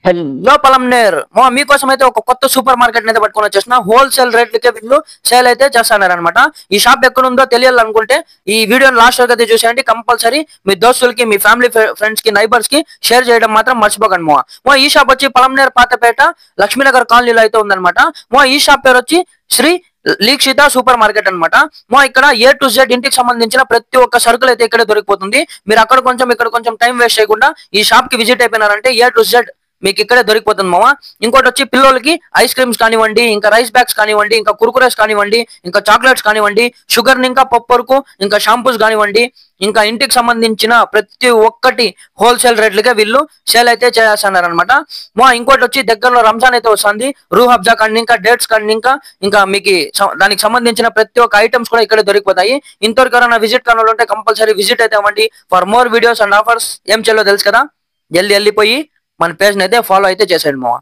Hello Palamaner మా మీకోసం అయితే ఒక కొత్త సూపర్ మార్కెట్ అయితే పట్టుకొని వచ్చేసిన హోల్సేల్ రేట్లకే వీళ్ళు సేల్ అయితే చేస్తున్నారు అనమాట. ఈ షాప్ ఎక్కడ ఉందో తెలియాలనుకుంటే ఈ వీడియోని లాస్ట్ వరకు అయితే చూసేయండి. కంపల్సరీ మీ దోస్తులకి, మీ ఫ్యామిలీ ఫ్రెండ్స్ కి, నైబర్స్ కి షేర్ చేయడం మాత్రం మర్చిపోకండి. ఈ షాప్ వచ్చి పలంనేర్ పాతపేట లక్ష్మీనగర్ కాలనీలో అయితే ఉందన్నమాట. ఈ షాప్ పేరు వచ్చి శ్రీ లీక్షిత సూపర్ మార్కెట్ అనమాట. ఇక్కడ A to Z ఇంటికి సంబంధించిన ప్రతి ఒక్క సరుకులు అయితే ఇక్కడే దొరికిపోతుంది. మీరు అక్కడ కొంచెం ఇక్కడ కొంచెం టైం వేస్ట్ చేయకుండా ఈ షాప్ కి విజిట్ అయిపోయినారంటే A to Z మీకు ఇక్కడే దొరికిపోతుంది మామ. ఇంకోటి వచ్చి పిల్లలకి ఐస్ క్రీమ్స్ కానివ్వండి, ఇంకా రైస్ బ్యాగ్స్ కానివ్వండి, ఇంకా కుర్కురేస్ కానివ్వండి, ఇంకా చాక్లెట్స్ కానివ్వండి, షుగర్ ఇంకా పప్పుకు, ఇంకా షాంపూస్ కానివ్వండి, ఇంకా ఇంటికి సంబంధించిన ప్రతి ఒక్కటి హోల్సేల్ రేట్లుగా వీళ్ళు సేల్ అయితే చేస్తున్నారు అనమాట. ఇంకోటి వచ్చి దగ్గరలో రంజాన్ అయితే వస్తుంది. రూహ్ అబ్జా కండి, ఇంకా డేట్స్ కండి, ఇంకా మీకు దానికి సంబంధించిన ప్రతి ఒక్క ఐటమ్స్ కూడా ఇక్కడ దొరికిపోతాయి. ఇంతవరకు ఎవరైనా విజిట్ కావాలంటే కంపల్సరీ విజిట్ అయితే అవ్వండి. For more videos and offers ఏం చేయాలో తెలుసు కదా, వెళ్ళిపోయి మన పేజ్ అయితే ఫాలో అయితే చేసేయండి మావా.